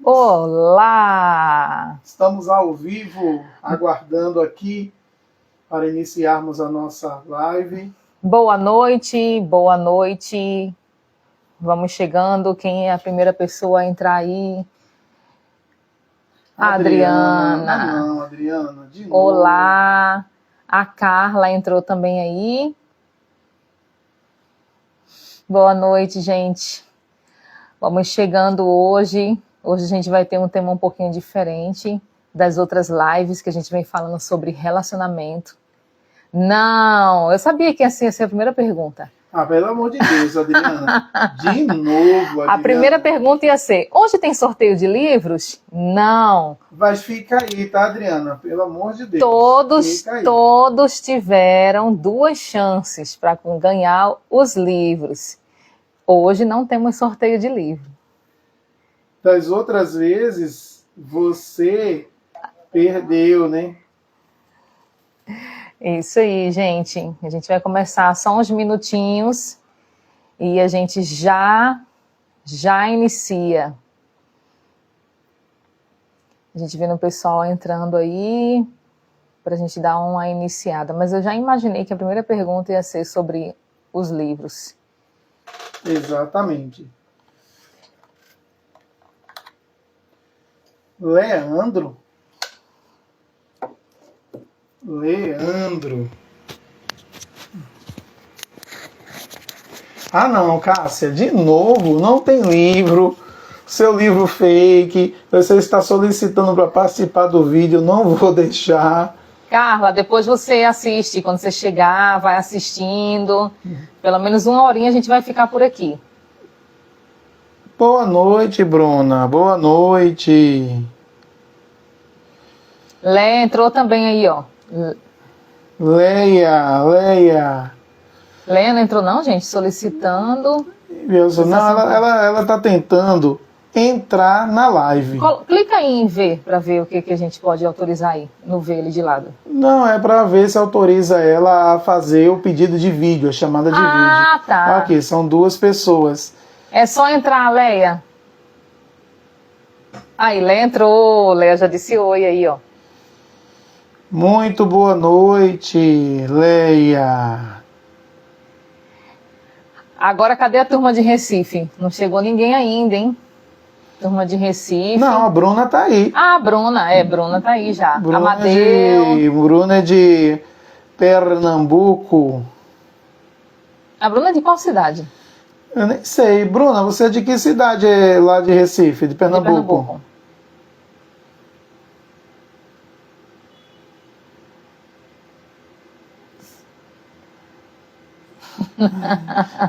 Olá! Estamos ao vivo, aguardando aqui para iniciarmos a nossa live. Boa noite, boa noite. Vamos chegando. Quem é a primeira pessoa a entrar aí? Adriana. Não, Adriana, de novo. Olá! A Carla entrou também aí. Boa noite, gente. Vamos chegando hoje. Hoje a gente vai ter um tema um pouquinho diferente das outras lives que a gente vem falando sobre relacionamento. Não, eu sabia que ia ser a primeira pergunta. Pelo amor de Deus, Adriana. De novo, Adriana. A primeira pergunta ia ser, hoje tem sorteio de livros? Não. Mas fica aí, tá, Adriana? Pelo amor de Deus. Todos tiveram 2 chances para ganhar os livros. Hoje não temos sorteio de livro. Das outras vezes, você perdeu, né? Isso aí, gente. A gente vai começar só uns minutinhos e a gente já inicia. A gente vendo o pessoal entrando aí para a gente dar uma iniciada. Mas eu já imaginei que a primeira pergunta ia ser sobre os livros. Exatamente. Leandro. Não, Cássia, de novo, não tem livro. Seu livro fake. Você está solicitando para participar do vídeo, não vou deixar. Carla, depois você assiste. Quando você chegar, vai assistindo. Pelo menos 1 horinha a gente vai ficar por aqui. Boa noite, Bruna. Boa noite. Lé entrou também aí, ó. Leia. Lé não entrou não, gente? Solicitando. Não, ela está tentando entrar na live. Clica aí em ver, para ver o que a gente pode autorizar aí, no ver ali de lado. Não, é para ver se autoriza ela a fazer o pedido de vídeo, a chamada de vídeo. Ah, tá. Aqui, são 2 pessoas. É só entrar, Leia. Aí, Leia entrou. Leia já disse oi aí, ó. Muito boa noite, Leia. Agora, cadê a turma de Recife? Não chegou ninguém ainda, hein? Turma de Recife. Não, a Bruna tá aí. Ah, Bruna tá aí já. Bruna é de Pernambuco. A Bruna é de qual cidade? Eu nem sei. Bruna, você é de que cidade lá de Recife, de Pernambuco?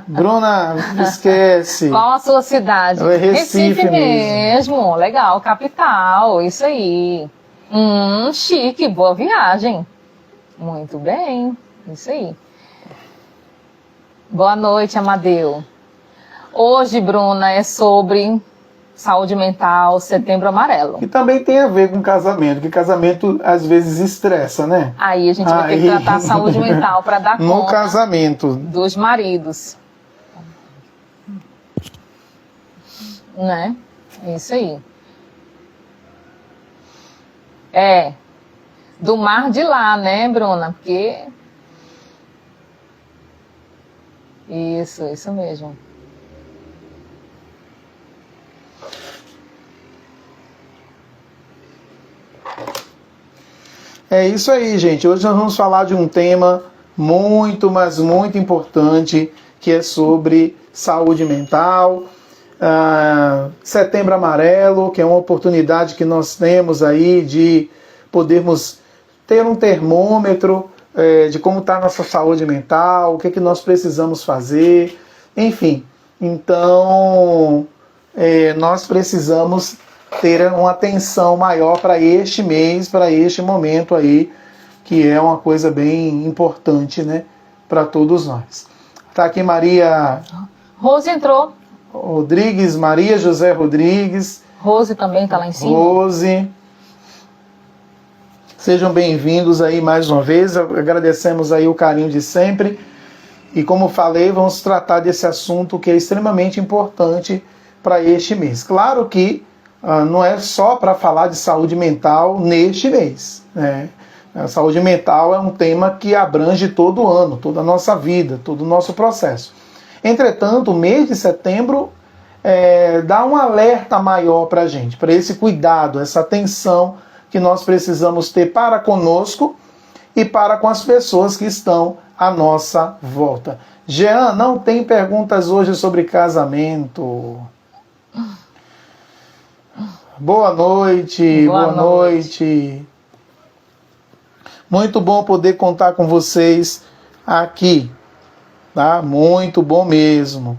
Bruna, esquece. Qual a sua cidade? É Recife mesmo. Legal, capital, isso aí. Chique, boa viagem. Muito bem, isso aí. Boa noite, Amadeu. Hoje, Bruna, é sobre saúde mental, Setembro Amarelo. E também tem a ver com casamento, que casamento às vezes estressa, né? Aí a gente vai ter que tratar a saúde mental para dar conta no casamento dos maridos. Né? Isso aí. Do mar de lá, né, Bruna? Porque... Isso mesmo. É isso aí, gente. Hoje nós vamos falar de um tema muito, mas muito importante, que é sobre saúde mental. Setembro Amarelo, que é uma oportunidade que nós temos aí de podermos ter um termômetro de como está a nossa saúde mental, o que nós precisamos fazer, enfim. Então, nós precisamos ter uma atenção maior para este mês, para este momento aí, que é uma coisa bem importante, né, para todos nós. Tá aqui Maria... Rose entrou. Rodrigues, Maria José Rodrigues. Rose também está lá em cima. Rose. Sejam bem-vindos aí mais uma vez. Agradecemos aí o carinho de sempre. E como falei, vamos tratar desse assunto que é extremamente importante para este mês. Claro que não é só para falar de saúde mental neste mês, né? A saúde mental é um tema que abrange todo o ano, toda a nossa vida, todo o nosso processo. Entretanto, o mês de setembro dá um alerta maior para a gente, para esse cuidado, essa atenção que nós precisamos ter para conosco e para com as pessoas que estão à nossa volta. Jean, não tem perguntas hoje sobre casamento. Boa noite, boa noite. Muito bom poder contar com vocês aqui, tá? Muito bom mesmo.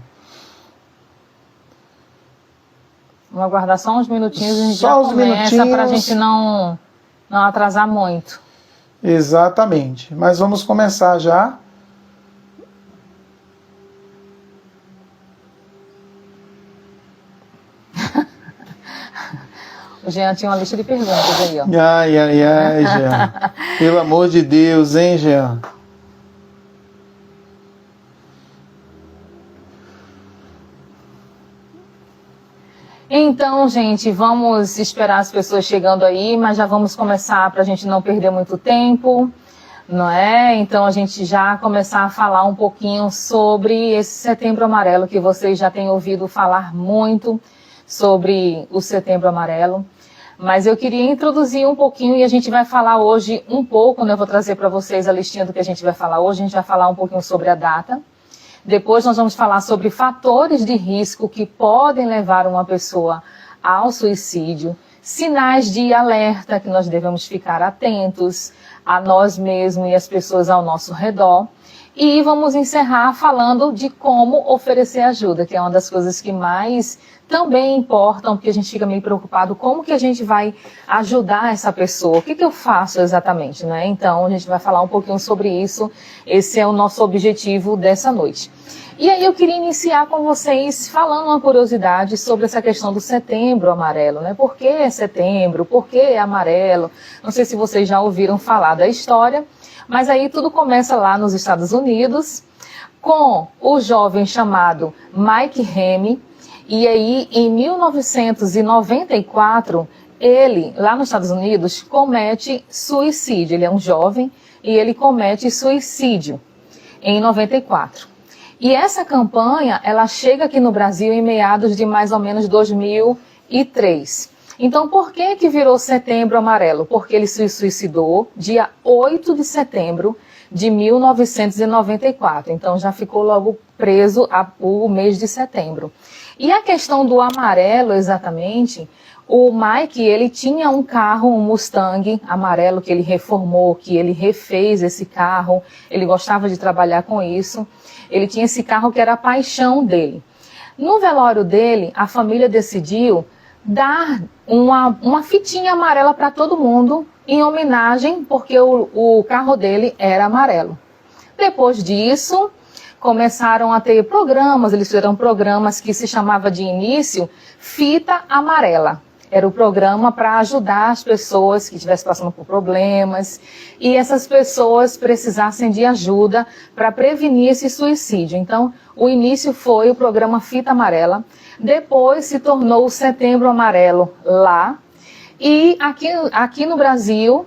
Vamos aguardar só uns minutinhos e a gente já começa para a gente não atrasar muito. Exatamente, mas vamos começar já. O Jean tinha uma lista de perguntas aí, ó. Ai, Jean. Pelo amor de Deus, hein, Jean? Então, gente, vamos esperar as pessoas chegando aí, mas já vamos começar para a gente não perder muito tempo, não é? Então, a gente já começar a falar um pouquinho sobre esse Setembro Amarelo, que vocês já têm ouvido falar muito sobre o Setembro Amarelo. Mas eu queria introduzir um pouquinho e a gente vai falar hoje um pouco, né? Eu vou trazer para vocês a listinha do que a gente vai falar hoje. A gente vai falar um pouquinho sobre a data. Depois nós vamos falar sobre fatores de risco que podem levar uma pessoa ao suicídio, sinais de alerta que nós devemos ficar atentos a nós mesmos e as pessoas ao nosso redor. E vamos encerrar falando de como oferecer ajuda, que é uma das coisas que mais também importam, porque a gente fica meio preocupado, como que a gente vai ajudar essa pessoa? O que eu faço exatamente, né? Então, a gente vai falar um pouquinho sobre isso. Esse é o nosso objetivo dessa noite. E aí eu queria iniciar com vocês falando uma curiosidade sobre essa questão do Setembro Amarelo, né? Por que setembro? Por que amarelo? Não sei se vocês já ouviram falar da história, mas aí tudo começa lá nos Estados Unidos, com o jovem chamado Mike Remy. E aí, em 1994, ele, lá nos Estados Unidos, comete suicídio. Ele é um jovem e ele comete suicídio em 94. E essa campanha, ela chega aqui no Brasil em meados de mais ou menos 2003. Então, por que virou Setembro Amarelo? Porque ele se suicidou dia 8 de setembro de 1994. Então, já ficou logo preso o mês de setembro. E a questão do amarelo, exatamente, o Mike, ele tinha um carro, um Mustang amarelo, que ele reformou, que ele refez esse carro, ele gostava de trabalhar com isso. Ele tinha esse carro que era a paixão dele. No velório dele, a família decidiu dar uma fitinha amarela para todo mundo, em homenagem, porque o carro dele era amarelo. Depois disso, começaram a ter programas, eles fizeram programas que se chamava de início Fita Amarela. Era o programa para ajudar as pessoas que estivessem passando por problemas e essas pessoas precisassem de ajuda para prevenir esse suicídio. Então, o início foi o programa Fita Amarela, depois se tornou o Setembro Amarelo lá. E aqui no Brasil,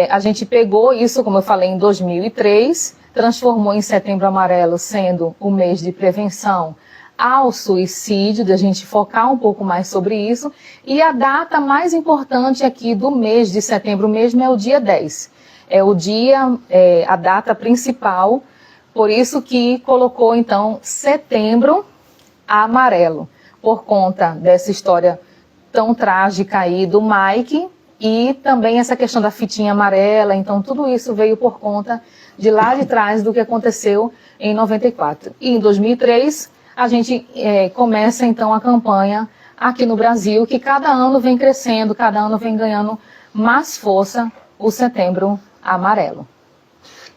a gente pegou isso, como eu falei, em 2003, transformou em Setembro Amarelo, sendo o mês de prevenção ao suicídio, de a gente focar um pouco mais sobre isso. E a data mais importante aqui do mês de setembro mesmo é o dia 10. É o dia, a data principal, por isso que colocou então Setembro Amarelo, por conta dessa história tão trágica aí do Mike e também essa questão da fitinha amarela. Então tudo isso veio por conta de lá de trás do que aconteceu em 94. E em 2003 a gente começa então a campanha aqui no Brasil, que cada ano vem crescendo, cada ano vem ganhando mais força, o Setembro Amarelo.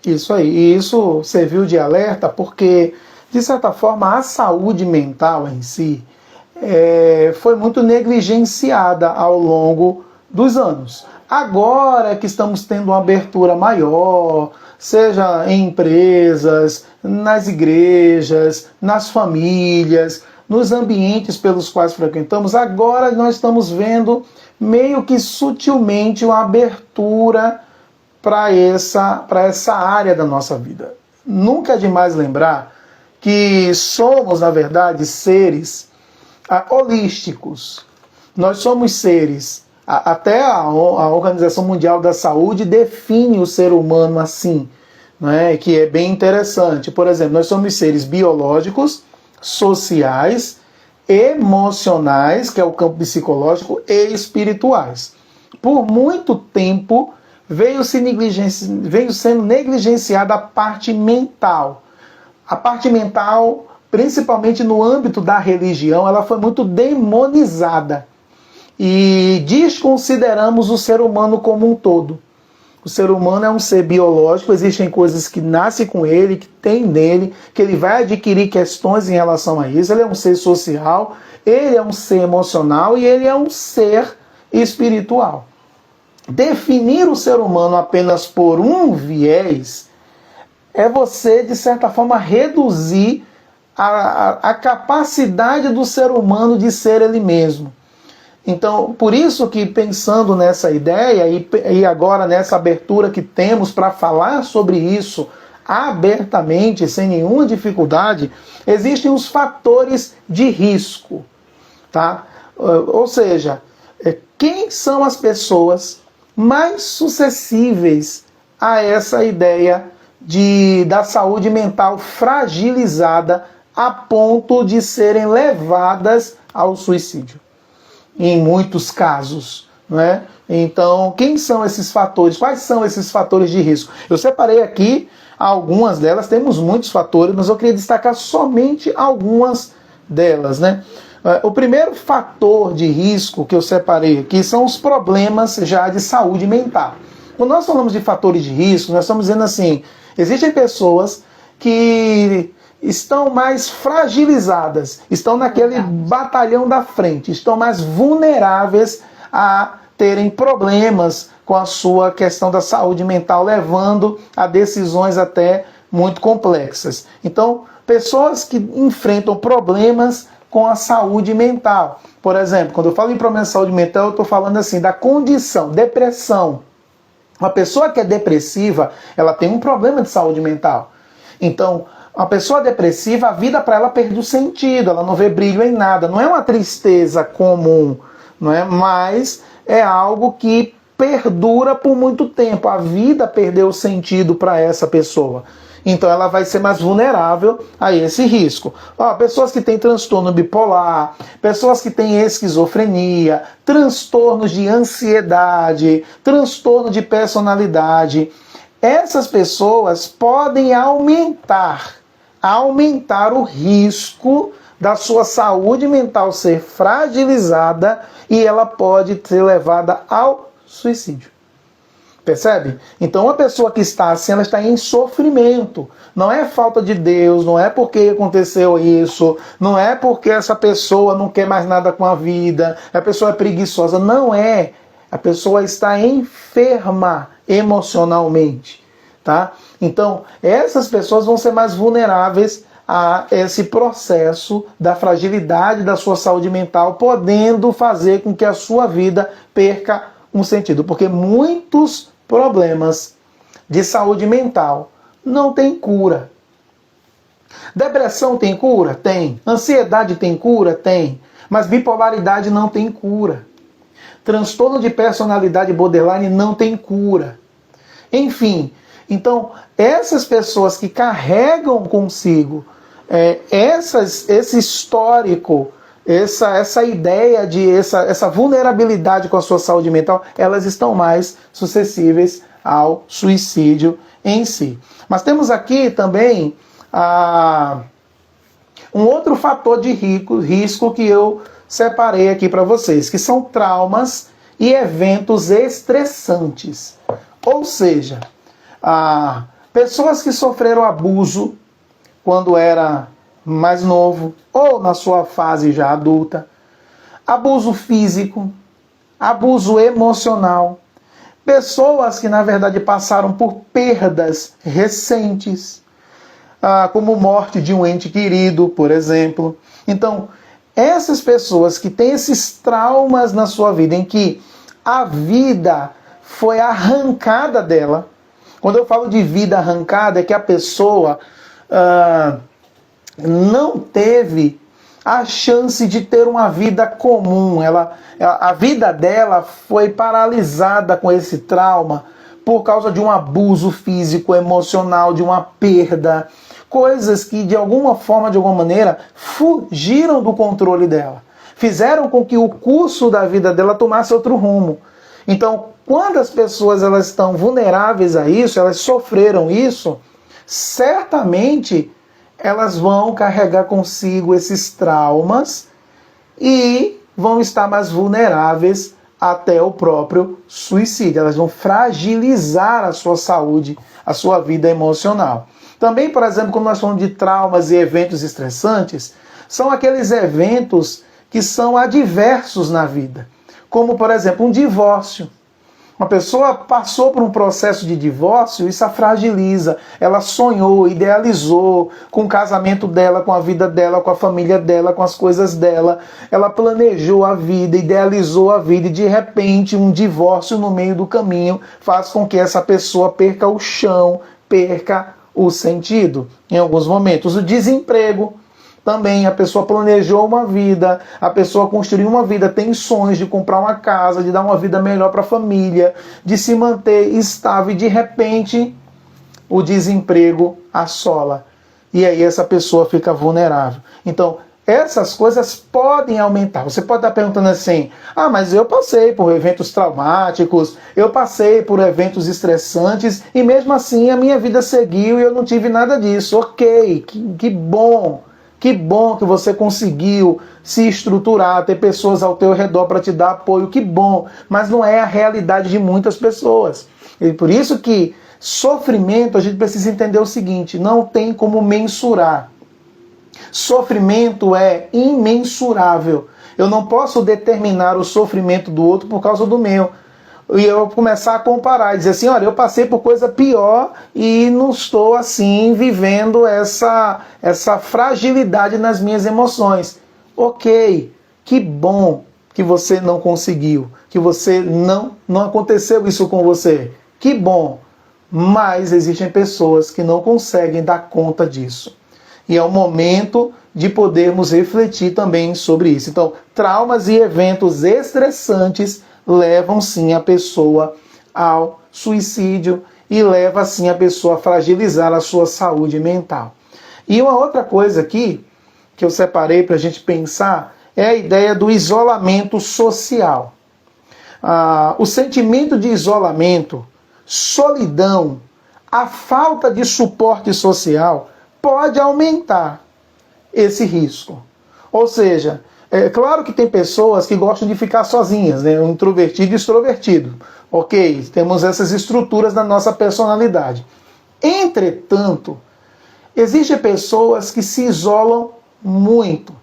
Isso aí, e isso serviu de alerta porque, de certa forma, a saúde mental em si foi muito negligenciada ao longo dos anos. Agora que estamos tendo uma abertura maior, seja em empresas, nas igrejas, nas famílias, nos ambientes pelos quais frequentamos, agora nós estamos vendo meio que sutilmente uma abertura para essa área da nossa vida. Nunca é demais lembrar que somos, na verdade, seres holísticos. Nós somos seres, até a Organização Mundial da Saúde define o ser humano assim, né, que é bem interessante. Por exemplo, nós somos seres biológicos, sociais, emocionais, que é o campo psicológico, e espirituais. Por muito tempo veio sendo negligenciada a parte mental. A parte mental, principalmente no âmbito da religião, ela foi muito demonizada. E desconsideramos o ser humano como um todo. O ser humano é um ser biológico, existem coisas que nascem com ele, que tem nele, que ele vai adquirir questões em relação a isso. Ele é um ser social, ele é um ser emocional e ele é um ser espiritual. Definir o ser humano apenas por um viés é você, de certa forma, reduzir a capacidade do ser humano de ser ele mesmo. Então, por isso que pensando nessa ideia e agora nessa abertura que temos para falar sobre isso abertamente, sem nenhuma dificuldade, existem os fatores de risco, tá? Ou seja, quem são as pessoas mais suscetíveis a essa ideia da saúde mental fragilizada a ponto de serem levadas ao suicídio? Em muitos casos, não é? Então, quem são esses fatores? Quais são esses fatores de risco? Eu separei aqui algumas delas, temos muitos fatores, mas eu queria destacar somente algumas delas, né? O primeiro fator de risco que eu separei aqui são os problemas já de saúde mental. Quando nós falamos de fatores de risco, nós estamos dizendo assim, existem pessoas que estão mais fragilizadas, estão naquele batalhão da frente, estão mais vulneráveis a terem problemas com a sua questão da saúde mental, levando a decisões até muito complexas. Então, pessoas que enfrentam problemas com a saúde mental. Por exemplo, quando eu falo em problema de saúde mental, eu estou falando assim da condição, depressão. Uma pessoa que é depressiva, ela tem um problema de saúde mental. Então, uma pessoa depressiva, a vida para ela perde o sentido, ela não vê brilho em nada. Não é uma tristeza comum, não é? Mas é algo que perdura por muito tempo. A vida perdeu o sentido para essa pessoa. Então ela vai ser mais vulnerável a esse risco. Pessoas que têm transtorno bipolar, pessoas que têm esquizofrenia, transtornos de ansiedade, transtorno de personalidade. Essas pessoas podem aumentar o risco da sua saúde mental ser fragilizada e ela pode ser levada ao suicídio. Percebe? Então uma pessoa que está assim, ela está em sofrimento. Não é falta de Deus, não é porque aconteceu isso, não é porque essa pessoa não quer mais nada com a vida, a pessoa é preguiçosa. Não é. A pessoa está enferma emocionalmente. Tá? Então, essas pessoas vão ser mais vulneráveis a esse processo da fragilidade da sua saúde mental, podendo fazer com que a sua vida perca um sentido. Porque muitos problemas de saúde mental não têm cura. Depressão tem cura? Tem. Ansiedade tem cura? Tem. Mas bipolaridade não tem cura. Transtorno de personalidade borderline não tem cura. Enfim, então essas pessoas que carregam consigo esse histórico, essa ideia de essa vulnerabilidade com a sua saúde mental, elas estão mais suscetíveis ao suicídio em si. Mas temos aqui também um outro fator de risco que eu separei aqui para vocês, que são traumas e eventos estressantes. Ou seja, pessoas que sofreram abuso quando era mais novo ou na sua fase já adulta, abuso físico, abuso emocional, pessoas que na verdade passaram por perdas recentes, como morte de um ente querido, por exemplo. Então, essas pessoas que têm esses traumas na sua vida, em que a vida foi arrancada dela. Quando eu falo de vida arrancada, é que a pessoa não teve a chance de ter uma vida comum. A vida dela foi paralisada com esse trauma por causa de um abuso físico, emocional, de uma perda. Coisas que, de alguma forma, de alguma maneira, fugiram do controle dela. Fizeram com que o curso da vida dela tomasse outro rumo. Então, quando as pessoas elas estão vulneráveis a isso, elas sofreram isso, certamente elas vão carregar consigo esses traumas e vão estar mais vulneráveis até o próprio suicídio. Elas vão fragilizar a sua saúde, a sua vida emocional. Também, por exemplo, quando nós falamos de traumas e eventos estressantes, são aqueles eventos que são adversos na vida. Como, por exemplo, um divórcio. Uma pessoa passou por um processo de divórcio, isso a fragiliza. Ela sonhou, idealizou com o casamento dela, com a vida dela, com a família dela, com as coisas dela. Ela planejou a vida, idealizou a vida e de repente um divórcio no meio do caminho faz com que essa pessoa perca o chão, perca o sentido. Em alguns momentos, o desemprego. Também a pessoa planejou uma vida, a pessoa construiu uma vida, tem sonhos de comprar uma casa, de dar uma vida melhor para a família, de se manter estável e de repente o desemprego assola. E aí essa pessoa fica vulnerável. Então, essas coisas podem aumentar. Você pode estar perguntando assim, mas eu passei por eventos traumáticos, eu passei por eventos estressantes e mesmo assim a minha vida seguiu e eu não tive nada disso. Ok, que bom. Que bom que você conseguiu se estruturar, ter pessoas ao teu redor para te dar apoio, que bom, mas não é a realidade de muitas pessoas. E por isso que sofrimento, a gente precisa entender o seguinte, não tem como mensurar. Sofrimento é imensurável. Eu não posso determinar o sofrimento do outro por causa do meu. E eu começar a comparar e dizer assim, olha, eu passei por coisa pior e não estou assim vivendo essa fragilidade nas minhas emoções. Ok, que bom que você não conseguiu, que você não aconteceu isso com você. Que bom, mas existem pessoas que não conseguem dar conta disso. E é o momento de podermos refletir também sobre isso. Então, traumas e eventos estressantes levam sim a pessoa ao suicídio e leva sim a pessoa a fragilizar a sua saúde mental. E uma outra coisa aqui que eu separei para a gente pensar é a ideia do isolamento social. O sentimento de isolamento, solidão, a falta de suporte social pode aumentar esse risco. Ou seja, é claro que tem pessoas que gostam de ficar sozinhas, né? Um introvertido e extrovertido. Ok, temos essas estruturas na nossa personalidade. Entretanto, existem pessoas que se isolam muito.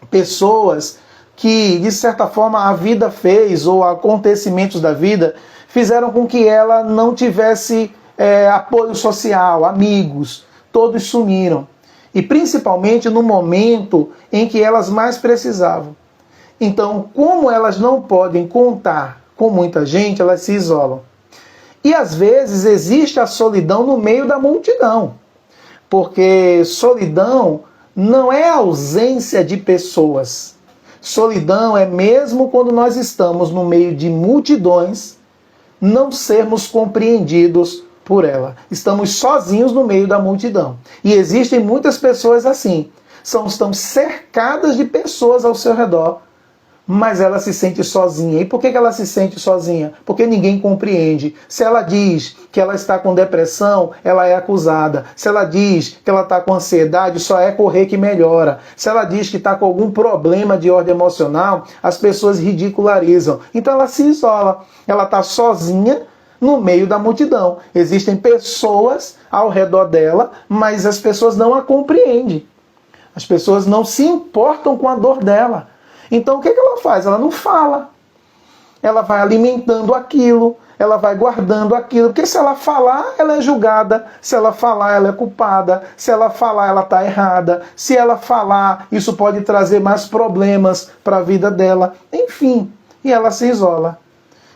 Pessoas que, de certa forma, a vida fez, ou acontecimentos da vida, fizeram com que ela não tivesse apoio social, amigos, todos sumiram. E principalmente no momento em que elas mais precisavam. Então, como elas não podem contar com muita gente, elas se isolam. E às vezes existe a solidão no meio da multidão. Porque solidão não é ausência de pessoas. Solidão é mesmo quando nós estamos no meio de multidões, não sermos compreendidos por ela. Estamos sozinhos no meio da multidão. E existem muitas pessoas assim. Estão cercadas de pessoas ao seu redor, mas ela se sente sozinha. E por que ela se sente sozinha? Porque ninguém compreende. Se ela diz que ela está com depressão, ela é acusada. Se ela diz que ela está com ansiedade, só é correr que melhora. Se ela diz que está com algum problema de ordem emocional, as pessoas ridicularizam. Então ela se isola. Ela está sozinha no meio da multidão. Existem pessoas ao redor dela, mas as pessoas não a compreendem. As pessoas não se importam com a dor dela. Então o que ela faz? Ela não fala. Ela vai alimentando aquilo, ela vai guardando aquilo, porque se ela falar, ela é julgada, se ela falar, ela é culpada, se ela falar, ela está errada, se ela falar, isso pode trazer mais problemas para a vida dela, enfim, e ela se isola.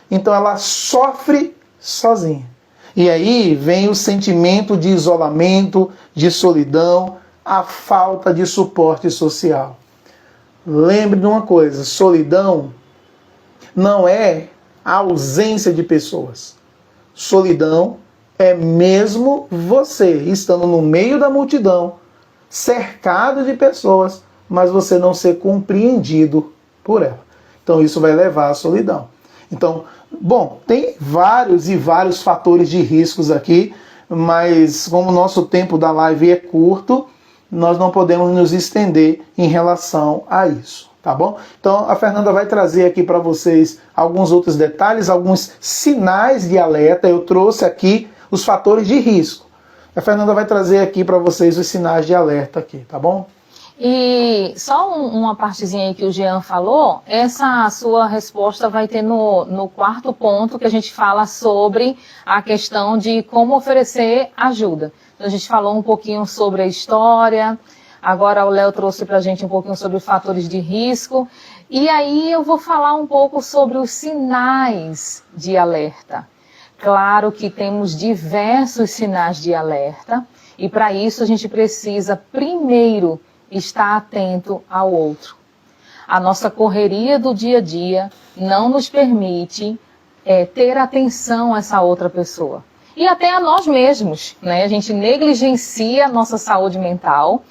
Então ela sofre sozinha. E aí vem o sentimento de isolamento, de solidão, a falta de suporte social. Lembre de uma coisa, solidão não é a ausência de pessoas. Solidão é mesmo você estando no meio da multidão, cercado de pessoas, mas você não ser compreendido por ela. Então isso vai levar à solidão. Então, bom, tem vários e vários fatores de riscos aqui, mas como o nosso tempo da live é curto, nós não podemos nos estender em relação a isso, tá bom? Então a Fernanda vai trazer aqui para vocês alguns outros detalhes, alguns sinais de alerta. Eu trouxe aqui os fatores de risco. A Fernanda vai trazer aqui para vocês os sinais de alerta aqui, tá bom? E só uma partezinha aí que o Jean falou, essa sua resposta vai ter no quarto ponto que a gente fala sobre a questão de como oferecer ajuda. Então, a gente falou um pouquinho sobre a história, agora o Léo trouxe para a gente um pouquinho sobre fatores de risco, e aí eu vou falar um pouco sobre os sinais de alerta. Claro que temos diversos sinais de alerta, e para isso a gente precisa primeiro estar atento ao outro. A nossa correria do dia a dia não nos permite ter atenção a essa outra pessoa. E até a nós mesmos, né? A gente negligencia a nossa saúde mental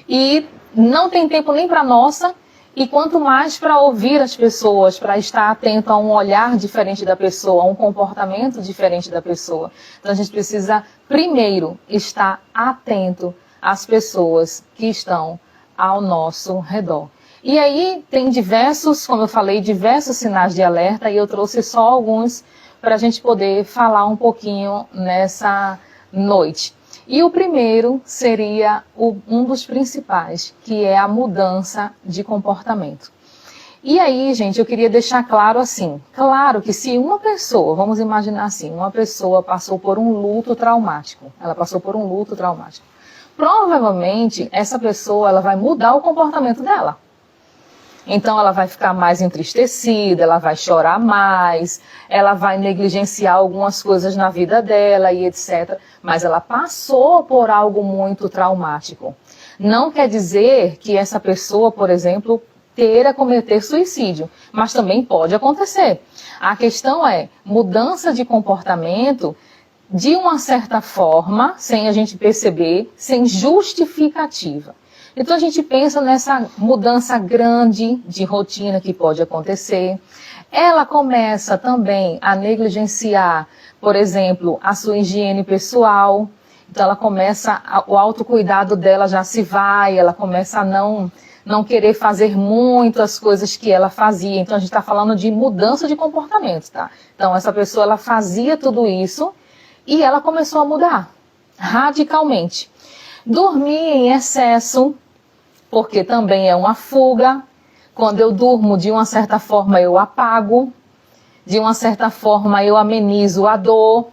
e não tem tempo nem para nossa, e quanto mais para ouvir as pessoas, para estar atento a um olhar diferente da pessoa, a um comportamento diferente da pessoa. Então a gente precisa primeiro estar atento às pessoas que estão ao nosso redor. E aí tem diversos, como eu falei, diversos sinais de alerta, e eu trouxe só alguns para a gente poder falar um pouquinho nessa noite. E o primeiro seria um dos principais, que é a mudança de comportamento. E aí, gente, eu queria deixar claro assim, claro que se uma pessoa, vamos imaginar assim, uma pessoa passou por um luto traumático, provavelmente essa pessoa ela vai mudar o comportamento dela. Então ela vai ficar mais entristecida, ela vai chorar mais, ela vai negligenciar algumas coisas na vida dela e etc. Mas ela passou por algo muito traumático. Não quer dizer que essa pessoa, por exemplo, queira cometer suicídio, mas também pode acontecer. A questão é mudança de comportamento de uma certa forma, sem a gente perceber, sem justificativa. Então a gente pensa nessa mudança grande de rotina que pode acontecer. Ela começa também a negligenciar, por exemplo, a sua higiene pessoal. Então ela começa, o autocuidado dela já se vai, ela começa a não querer fazer muito as coisas que ela fazia. Então a gente está falando de mudança de comportamento, tá? Então essa pessoa ela fazia tudo isso e ela começou a mudar radicalmente. Dormir em excesso, porque também é uma fuga. Quando eu durmo, de uma certa forma, eu apago. De uma certa forma, eu amenizo a dor.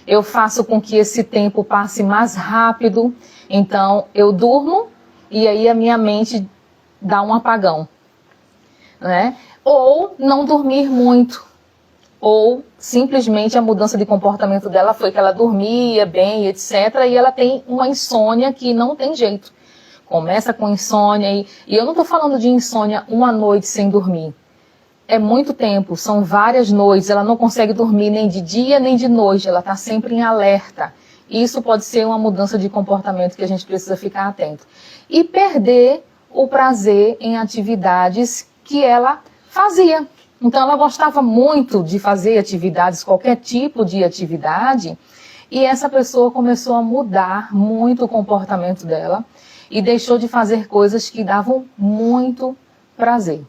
Eu faço com que esse tempo passe mais rápido. Então, eu durmo e aí a minha mente dá um apagão, né? Ou não dormir muito. Ou simplesmente a mudança de comportamento dela foi que ela dormia bem, etc. E ela tem uma insônia que não tem jeito. Começa com insônia e eu não estou falando de insônia uma noite sem dormir. É muito tempo, são várias noites, ela não consegue dormir nem de dia nem de noite, ela está sempre em alerta. Isso pode ser uma mudança de comportamento que a gente precisa ficar atento. E perder o prazer em atividades que ela fazia. Então ela gostava muito de fazer atividades, qualquer tipo de atividade, e essa pessoa começou a mudar muito o comportamento dela e deixou de fazer coisas que davam muito prazer.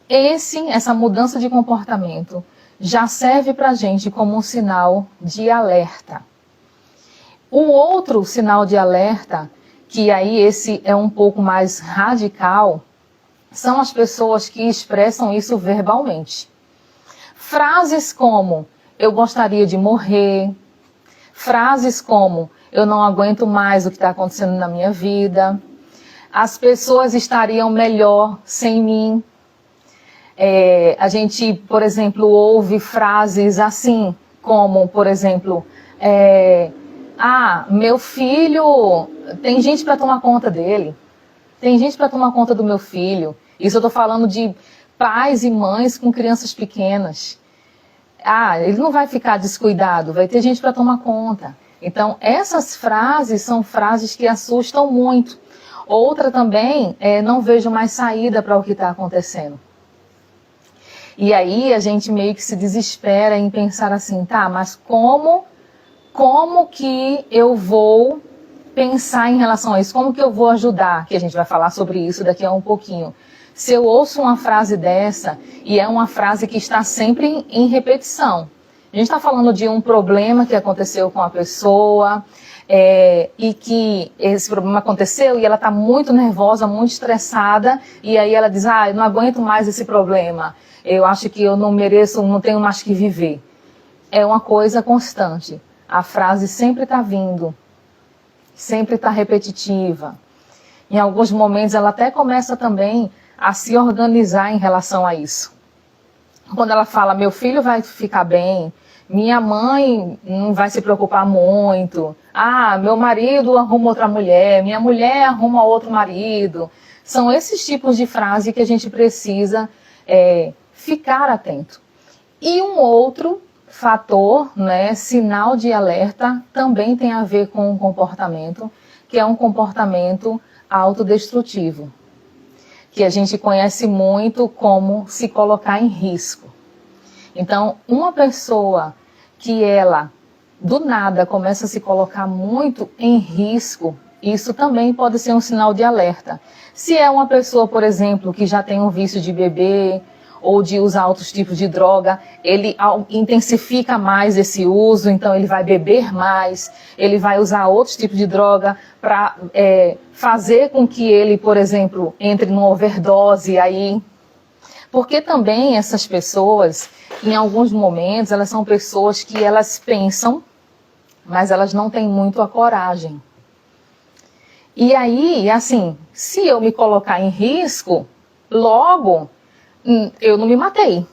Essa mudança de comportamento já serve para a gente como um sinal de alerta. O outro sinal de alerta, que aí esse é um pouco mais radical, são as pessoas que expressam isso verbalmente. Frases como, eu gostaria de morrer. Frases como, eu não aguento mais o que está acontecendo na minha vida. As pessoas estariam melhor sem mim. A gente, por exemplo, ouve frases assim, como, por exemplo, meu filho, tem gente para tomar conta dele. Tem gente para tomar conta do meu filho. Isso eu estou falando de pais e mães com crianças pequenas. Ele não vai ficar descuidado, vai ter gente para tomar conta. Então, essas frases são frases que assustam muito. Outra também não vejo mais saída para o que está acontecendo. E aí a gente meio que se desespera em pensar assim, mas como que eu vou pensar em relação a isso? Como que eu vou ajudar? Que a gente vai falar sobre isso daqui a um pouquinho. Se eu ouço uma frase dessa, e é uma frase que está sempre em repetição, a gente está falando de um problema que aconteceu com a pessoa, e que esse problema aconteceu e ela está muito nervosa, muito estressada, e aí ela diz, eu não aguento mais esse problema, eu acho que eu não mereço, não tenho mais que viver. É uma coisa constante. A frase sempre está vindo, sempre está repetitiva. Em alguns momentos ela até começa também a se organizar em relação a isso. Quando ela fala, meu filho vai ficar bem, minha mãe não vai se preocupar muito, meu marido arruma outra mulher, minha mulher arruma outro marido. São esses tipos de frase que a gente precisa ficar atento. E um outro fator, sinal de alerta, também tem a ver com o comportamento, que é um comportamento autodestrutivo, que a gente conhece muito como se colocar em risco. Então, uma pessoa que ela, do nada, começa a se colocar muito em risco, isso também pode ser um sinal de alerta. Se é uma pessoa, por exemplo, que já tem um vício de beber ou de usar outros tipos de droga, ele intensifica mais esse uso, então ele vai beber mais, ele vai usar outros tipos de droga para fazer com que ele, por exemplo, entre numa overdose aí. Porque também essas pessoas, em alguns momentos, elas são pessoas que elas pensam, mas elas não têm muito a coragem. E aí, assim, se eu me colocar em risco, logo eu não me matei.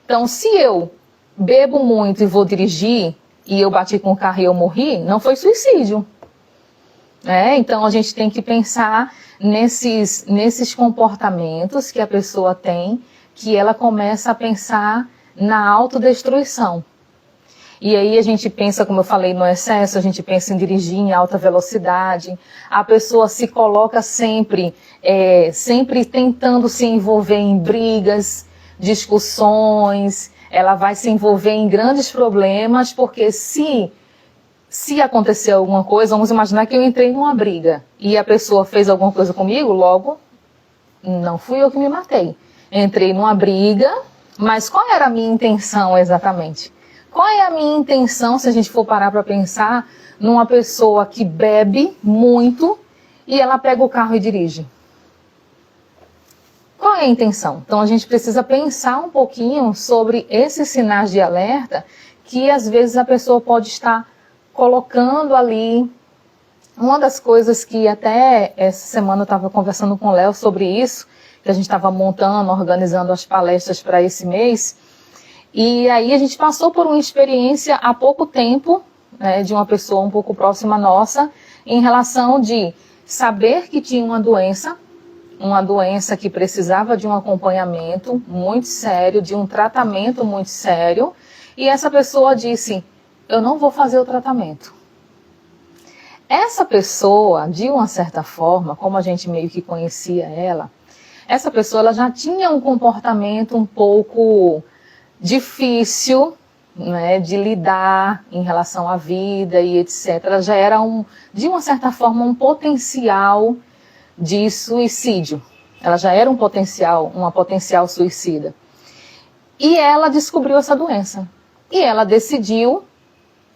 Então, se eu bebo muito e vou dirigir, e eu bati com o carro e eu morri, não foi suicídio. Então, a gente tem que pensar nesses comportamentos que a pessoa tem, que ela começa a pensar na autodestruição. E aí a gente pensa, como eu falei, no excesso, a gente pensa em dirigir em alta velocidade, a pessoa se coloca sempre tentando se envolver em brigas, discussões, ela vai se envolver em grandes problemas, porque se acontecer alguma coisa, vamos imaginar que eu entrei numa briga e a pessoa fez alguma coisa comigo, logo, não fui eu que me matei. Entrei numa briga, mas qual era a minha intenção exatamente? Qual é a minha intenção, se a gente for parar para pensar, numa pessoa que bebe muito e ela pega o carro e dirige? Qual é a intenção? Então a gente precisa pensar um pouquinho sobre esses sinais de alerta que às vezes a pessoa pode estar colocando ali. Uma das coisas que até essa semana eu estava conversando com o Léo sobre isso, que a gente estava montando, organizando as palestras para esse mês, e aí a gente passou por uma experiência há pouco tempo, de uma pessoa um pouco próxima nossa, em relação de saber que tinha uma doença que precisava de um acompanhamento muito sério, de um tratamento muito sério, e essa pessoa disse, eu não vou fazer o tratamento. Essa pessoa, de uma certa forma, como a gente meio que conhecia ela, essa pessoa ela já tinha um comportamento um pouco difícil, de lidar em relação à vida e etc. Ela já era, de uma certa forma, um potencial de suicídio. Ela já era uma potencial suicida. E ela descobriu essa doença. E ela decidiu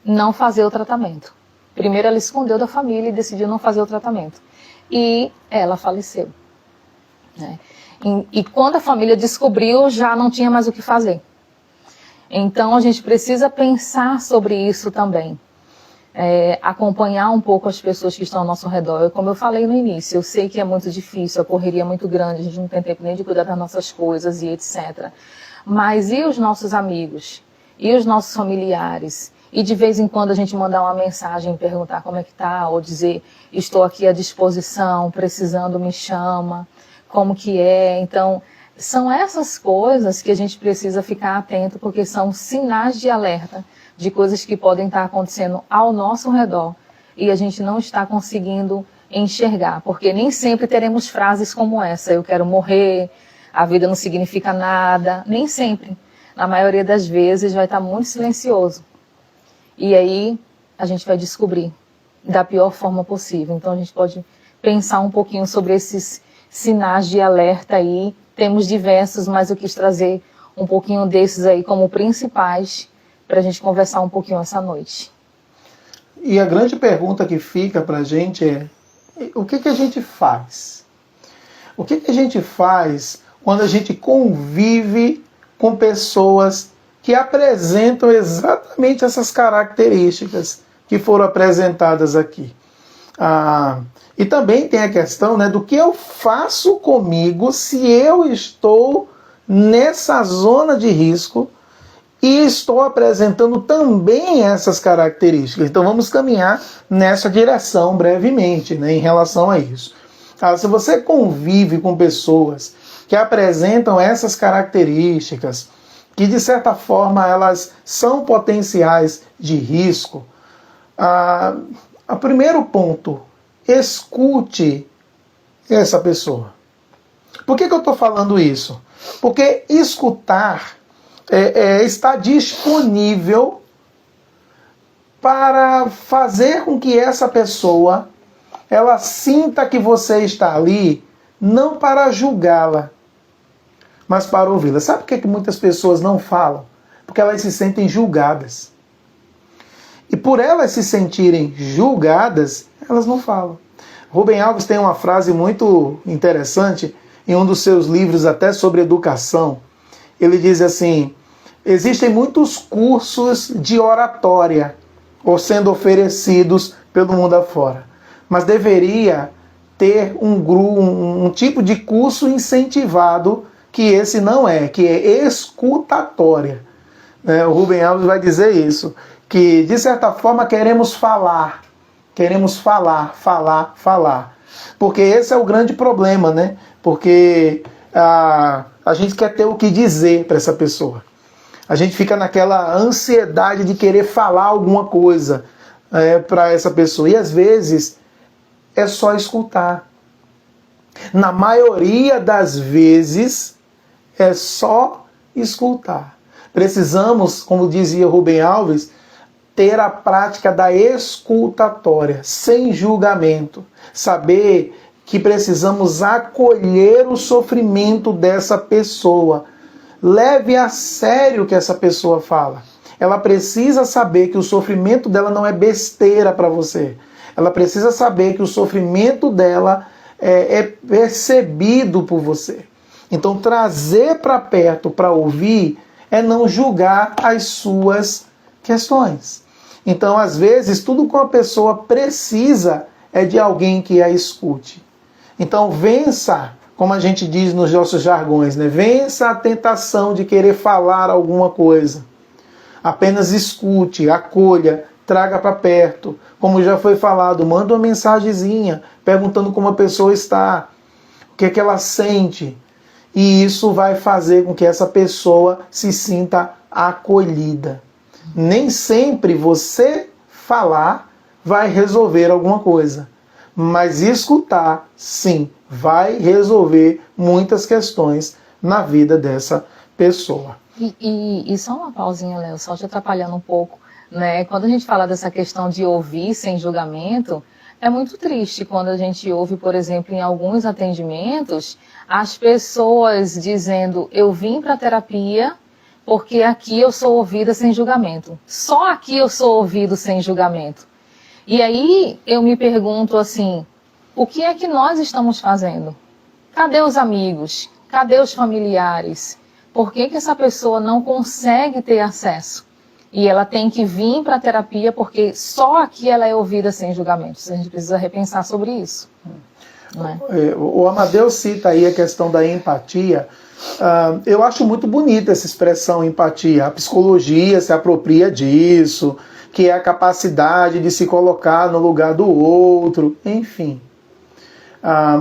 não fazer o tratamento. Primeiro ela escondeu da família e decidiu não fazer o tratamento. E ela faleceu. E quando a família descobriu, já não tinha mais o que fazer. Então a gente precisa pensar sobre isso também. Acompanhar um pouco as pessoas que estão ao nosso redor. Como eu falei no início, eu sei que é muito difícil, a correria é muito grande, a gente não tem tempo nem de cuidar das nossas coisas e etc. Mas e os nossos amigos? E os nossos familiares? E de vez em quando a gente mandar uma mensagem, perguntar como é que tá, ou dizer, estou aqui à disposição, precisando, me chama, como que é. Então, são essas coisas que a gente precisa ficar atento, porque são sinais de alerta de coisas que podem estar acontecendo ao nosso redor e a gente não está conseguindo enxergar, porque nem sempre teremos frases como essa, eu quero morrer, a vida não significa nada, nem sempre. Na maioria das vezes vai estar muito silencioso. E aí a gente vai descobrir da pior forma possível. Então a gente pode pensar um pouquinho sobre esses sinais de alerta aí. Temos diversos, mas eu quis trazer um pouquinho desses aí como principais para a gente conversar um pouquinho essa noite. E a grande pergunta que fica para a gente é: o que a gente faz? O que a gente faz quando a gente convive com pessoas que apresentam exatamente essas características que foram apresentadas aqui? E também tem a questão, né, do que eu faço comigo se eu estou nessa zona de risco e estou apresentando também essas características. Então vamos caminhar nessa direção brevemente, né, em relação a isso. Se você convive com pessoas que apresentam essas características, que de certa forma elas são potenciais de risco, o primeiro ponto, escute essa pessoa. Por que eu estou falando isso? Porque escutar está disponível para fazer com que essa pessoa ela sinta que você está ali, não para julgá-la, mas para ouvi-la. Sabe por que muitas pessoas não falam? Porque elas se sentem julgadas. E por elas se sentirem julgadas, elas não falam. Rubem Alves tem uma frase muito interessante em um dos seus livros, até sobre educação. Ele diz assim: existem muitos cursos de oratória sendo oferecidos pelo mundo afora, mas deveria ter um tipo de curso incentivado que esse não é, que é escutatória. O Rubem Alves vai dizer isso, que de certa forma queremos falar, porque esse é o grande problema, né? Porque a gente quer ter o que dizer para essa pessoa. A gente fica naquela ansiedade de querer falar alguma coisa para essa pessoa. E às vezes é só escutar. Na maioria das vezes é só escutar. Precisamos, como dizia Rubem Alves, ter a prática da escutatória, sem julgamento. Saber que precisamos acolher o sofrimento dessa pessoa. Leve a sério o que essa pessoa fala. Ela precisa saber que o sofrimento dela não é besteira para você. Ela precisa saber que o sofrimento dela é percebido por você. Então, trazer para perto para ouvir é não julgar as suas questões. Então, às vezes, tudo que uma pessoa precisa é de alguém que a escute. Então, vença, como a gente diz nos nossos jargões, né? Vença a tentação de querer falar alguma coisa. Apenas escute, acolha, traga para perto. Como já foi falado, manda uma mensagenzinha perguntando como a pessoa está, o que é que ela sente. E isso vai fazer com que essa pessoa se sinta acolhida. Nem sempre você falar vai resolver alguma coisa, mas escutar, sim, vai resolver muitas questões na vida dessa pessoa. E só uma pausinha, Léo, só te atrapalhando um pouco, né? Quando a gente fala dessa questão de ouvir sem julgamento, é muito triste quando a gente ouve, por exemplo, em alguns atendimentos, as pessoas dizendo: eu vim para a terapia porque aqui eu sou ouvida sem julgamento. Só aqui eu sou ouvido sem julgamento. E aí eu me pergunto assim, o que é que nós estamos fazendo? Cadê os amigos? Cadê os familiares? por que essa pessoa não consegue ter acesso? E ela tem que vir para a terapia porque só aqui ela é ouvida sem julgamentos. A gente precisa repensar sobre isso. Não é? O Amadeus cita aí a questão da empatia. Eu acho muito bonita essa expressão empatia. A psicologia se apropria disso, que é a capacidade de se colocar no lugar do outro, enfim.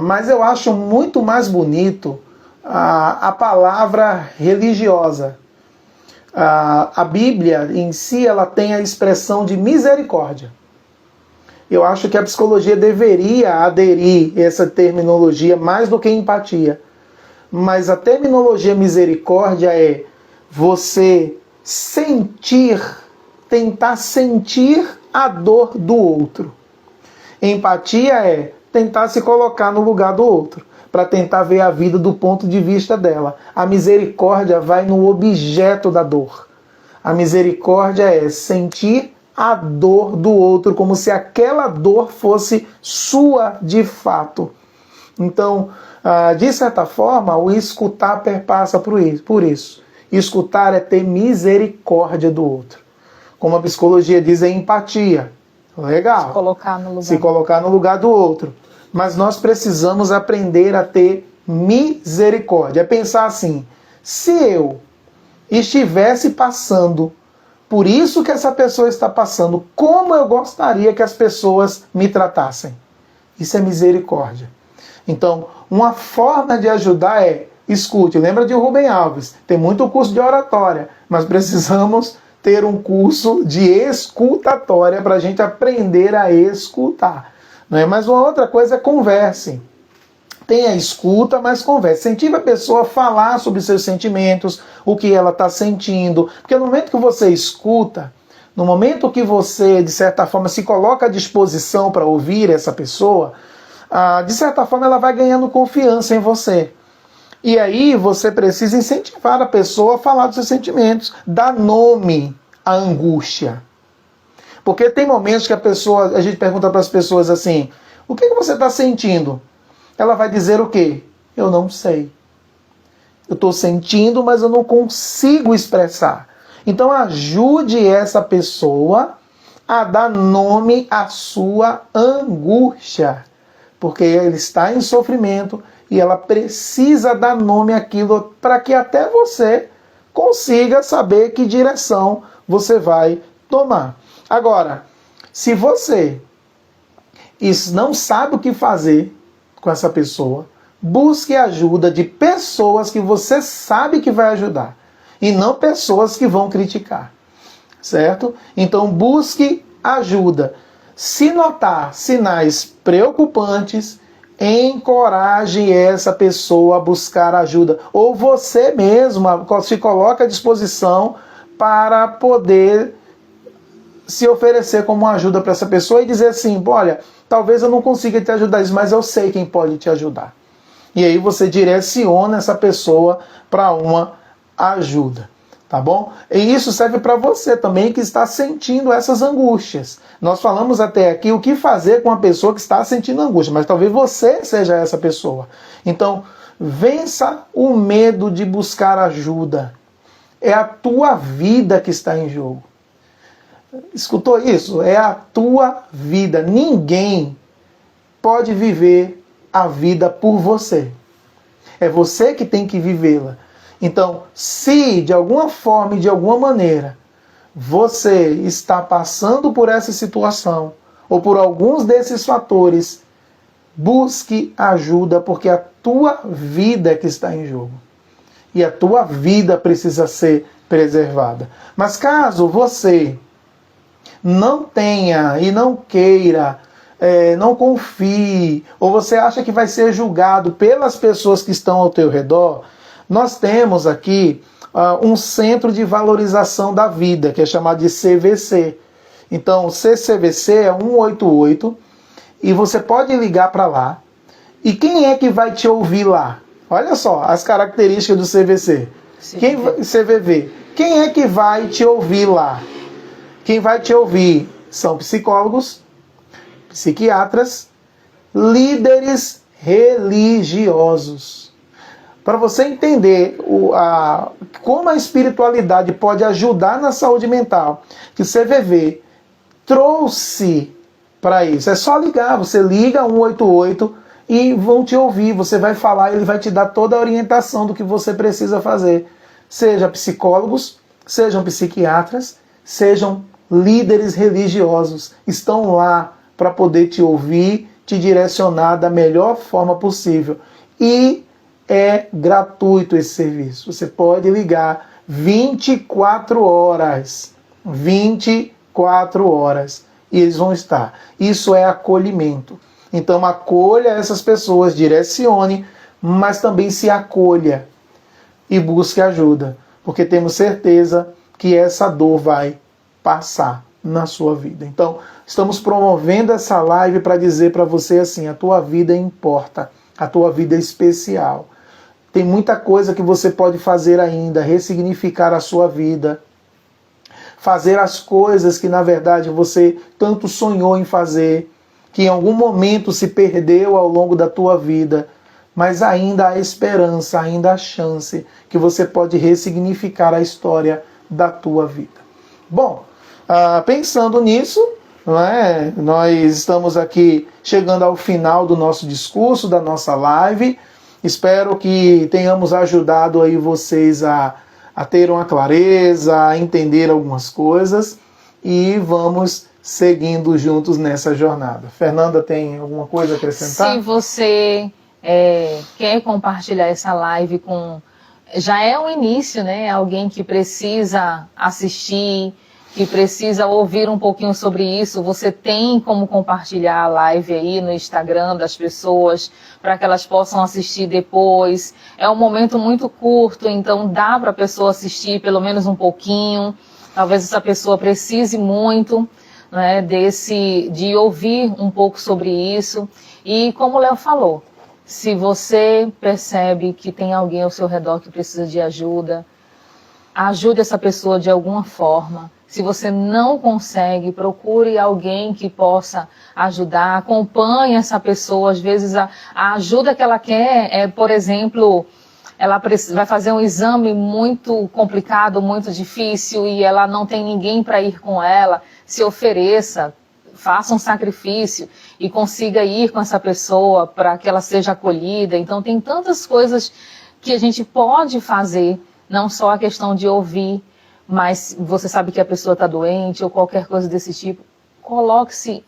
Mas eu acho muito mais bonito a palavra religiosa. A Bíblia em si, ela tem a expressão de misericórdia. Eu acho que a psicologia deveria aderir a essa terminologia mais do que empatia. Mas a terminologia misericórdia é você tentar sentir a dor do outro. Empatia é tentar se colocar no lugar do outro, para tentar ver a vida do ponto de vista dela. A misericórdia vai no objeto da dor. A misericórdia é sentir a dor do outro, como se aquela dor fosse sua de fato. Então, de certa forma, o escutar perpassa por isso. Escutar é ter misericórdia do outro. Como a psicologia diz, é empatia. Legal. Se colocar no lugar do outro. Mas nós precisamos aprender a ter misericórdia. É pensar assim, se eu estivesse passando por isso que essa pessoa está passando, como eu gostaria que as pessoas me tratassem? Isso é misericórdia. Então, uma forma de ajudar é escute. Lembra de Rubem Alves? Tem muito curso de oratória, mas precisamos ter um curso de escutatória para a gente aprender a escutar. Não é? Mas uma outra coisa é converse. Tenha escuta, mas converse. Incentive a pessoa a falar sobre seus sentimentos, o que ela está sentindo. Porque no momento que você escuta, no momento que você, de certa forma, se coloca à disposição para ouvir essa pessoa, de certa forma ela vai ganhando confiança em você. E aí você precisa incentivar a pessoa a falar dos seus sentimentos, dar nome à angústia. Porque tem momentos que a gente pergunta para as pessoas assim, o que você está sentindo? Ela vai dizer o quê? Eu não sei. Eu estou sentindo, mas eu não consigo expressar. Então ajude essa pessoa a dar nome à sua angústia. Porque ele está em sofrimento e ela precisa dar nome àquilo para que até você consiga saber que direção você vai tomar. Agora, se você não sabe o que fazer com essa pessoa, busque ajuda de pessoas que você sabe que vai ajudar e não pessoas que vão criticar, certo? Então busque ajuda. Se notar sinais preocupantes, encoraje essa pessoa a buscar ajuda. Ou você mesmo se coloca à disposição para poder se oferecer como ajuda para essa pessoa e dizer assim, olha, talvez eu não consiga te ajudar, mas eu sei quem pode te ajudar. E aí você direciona essa pessoa para uma ajuda, tá bom? E isso serve para você também que está sentindo essas angústias. Nós falamos até aqui o que fazer com a pessoa que está sentindo angústia, mas talvez você seja essa pessoa. Então, vença o medo de buscar ajuda. É a tua vida que está em jogo. Escutou isso? É a tua vida. Ninguém pode viver a vida por você. É você que tem que vivê-la. Então, se de alguma forma e de alguma maneira você está passando por essa situação ou por alguns desses fatores, busque ajuda, porque a tua vida é que está em jogo. E a tua vida precisa ser preservada. Mas caso você não tenha e não queira, não confie, ou você acha que vai ser julgado pelas pessoas que estão ao teu redor, nós temos aqui um centro de valorização da vida, que é chamado de CVC. Então, o CCVC é 188, e você pode ligar para lá. E quem é que vai te ouvir lá? Olha só as características do CVC. CVV. Quem é que vai te ouvir lá? Quem vai te ouvir são psicólogos, psiquiatras, líderes religiosos. para você entender como a espiritualidade pode ajudar na saúde mental, que o CVV trouxe para isso. É só ligar, você liga 188 e vão te ouvir, você vai falar, ele vai te dar toda a orientação do que você precisa fazer. Seja psicólogos, sejam psiquiatras, sejam líderes religiosos, estão lá para poder te ouvir, te direcionar da melhor forma possível. E é gratuito esse serviço. Você pode ligar 24 horas. 24 horas. E eles vão estar. Isso é acolhimento. Então acolha essas pessoas, direcione, mas também se acolha e busque ajuda. Porque temos certeza que essa dor vai passar na sua vida. Então, estamos promovendo essa live para dizer para você assim, a tua vida importa, a tua vida é especial. Tem muita coisa que você pode fazer ainda, ressignificar a sua vida, fazer as coisas que na verdade você tanto sonhou em fazer, que em algum momento se perdeu ao longo da tua vida, mas ainda há esperança, ainda há chance que você pode ressignificar a história da tua vida. Bom, pensando nisso, não é? Nós estamos aqui chegando ao final do nosso discurso, da nossa live. Espero que tenhamos ajudado aí vocês a ter uma clareza, a entender algumas coisas e vamos seguindo juntos nessa jornada. Fernanda, tem alguma coisa a acrescentar? Se você quer compartilhar essa live com... Já é um início, né? Alguém que precisa assistir, que precisa ouvir um pouquinho sobre isso, você tem como compartilhar a live aí no Instagram das pessoas, para que elas possam assistir depois. É um momento muito curto, então dá para a pessoa assistir pelo menos um pouquinho. Talvez essa pessoa precise muito, né, de ouvir um pouco sobre isso. E como o Léo falou, se você percebe que tem alguém ao seu redor que precisa de ajuda, ajude essa pessoa de alguma forma. Se você não consegue, procure alguém que possa ajudar, acompanhe essa pessoa. Às vezes a ajuda que ela quer por exemplo, ela vai fazer um exame muito complicado, muito difícil e ela não tem ninguém para ir com ela. Se ofereça, faça um sacrifício e consiga ir com essa pessoa para que ela seja acolhida. Então tem tantas coisas que a gente pode fazer, não só a questão de ouvir, mas você sabe que a pessoa está doente ou qualquer coisa desse tipo, coloque-se,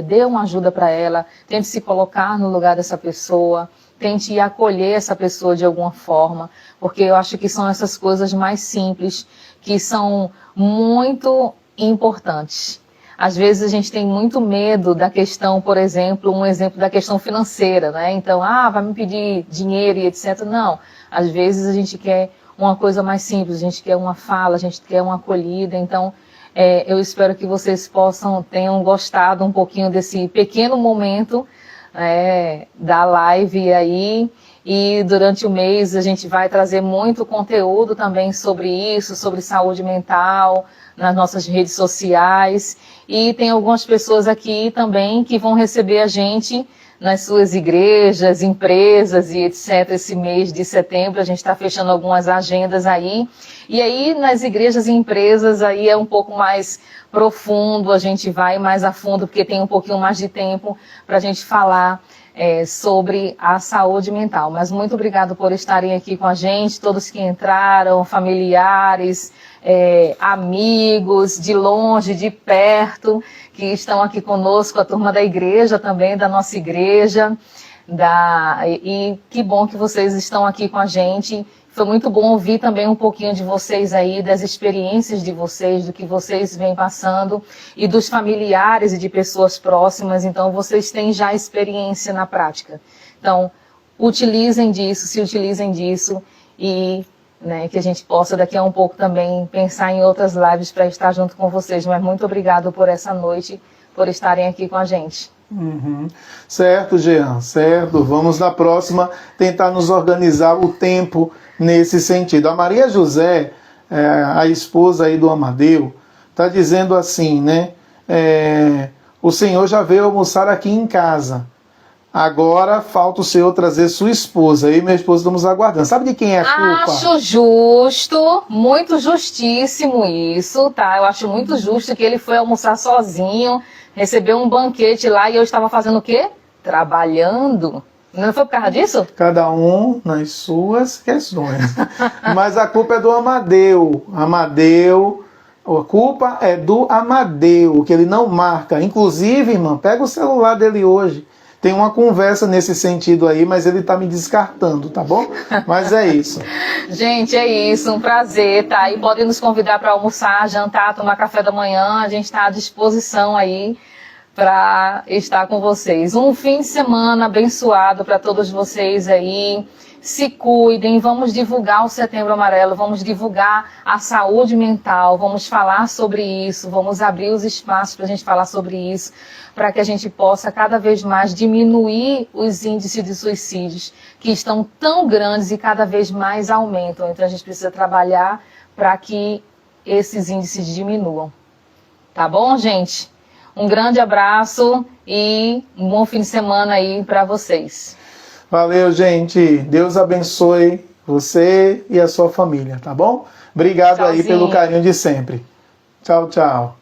dê uma ajuda para ela, tente se colocar no lugar dessa pessoa, tente acolher essa pessoa de alguma forma, porque eu acho que são essas coisas mais simples que são muito importantes. Às vezes a gente tem muito medo da questão, por exemplo, um exemplo da questão financeira, né? Então, vai me pedir dinheiro e etc. Não, às vezes a gente quer uma coisa mais simples, a gente quer uma fala, a gente quer uma acolhida. Então, eu espero que vocês tenham gostado um pouquinho desse pequeno momento da live aí. E durante o mês a gente vai trazer muito conteúdo também sobre isso, sobre saúde mental, nas nossas redes sociais. E tem algumas pessoas aqui também que vão receber a gente nas suas igrejas, empresas e etc. Esse mês de setembro a gente está fechando algumas agendas aí. E aí nas igrejas e empresas aí é um pouco mais profundo, a gente vai mais a fundo porque tem um pouquinho mais de tempo para a gente falar sobre a saúde mental. Mas muito obrigado por estarem aqui com a gente, todos que entraram, familiares, amigos, de longe, de perto, que estão aqui conosco, a turma da igreja também, da nossa igreja, e que bom que vocês estão aqui com a gente. Foi muito bom ouvir também um pouquinho de vocês aí, das experiências de vocês, do que vocês vêm passando, e dos familiares e de pessoas próximas. Então, vocês têm já experiência na prática. Então, se utilizem disso, e que a gente possa daqui a um pouco também pensar em outras lives para estar junto com vocês. Mas muito obrigado por essa noite, por estarem aqui com a gente. Uhum. Certo, Jean, certo. Vamos na próxima tentar nos organizar o tempo nesse sentido. A Maria José, a esposa aí do Amadeu, está dizendo assim, né? O senhor já veio almoçar aqui em casa. Agora falta o senhor trazer sua esposa. Eu e minha esposa estamos aguardando. Sabe de quem é a culpa? Acho justo, muito justíssimo isso, tá? Eu acho muito justo que ele foi almoçar sozinho, recebeu um banquete lá e eu estava fazendo o quê? Trabalhando. Não foi por causa disso? Cada um nas suas questões. Mas a culpa é do Amadeu. A culpa é do Amadeu, que ele não marca. Inclusive, irmã, pega o celular dele hoje. Tem uma conversa nesse sentido aí, mas ele tá me descartando, tá bom? Mas é isso. Gente, é isso, um prazer, tá? E podem nos convidar para almoçar, jantar, tomar café da manhã. A gente está à disposição aí para estar com vocês. Um fim de semana abençoado para todos vocês aí. Se cuidem, vamos divulgar o Setembro Amarelo, vamos divulgar a saúde mental, vamos falar sobre isso, vamos abrir os espaços para a gente falar sobre isso, para que a gente possa cada vez mais diminuir os índices de suicídios, que estão tão grandes e cada vez mais aumentam. Então a gente precisa trabalhar para que esses índices diminuam. Tá bom, gente? Um grande abraço e um bom fim de semana aí para vocês. Valeu, gente. Deus abençoe você e a sua família, tá bom? Obrigado. Tchauzinho. Aí pelo carinho de sempre. Tchau, tchau.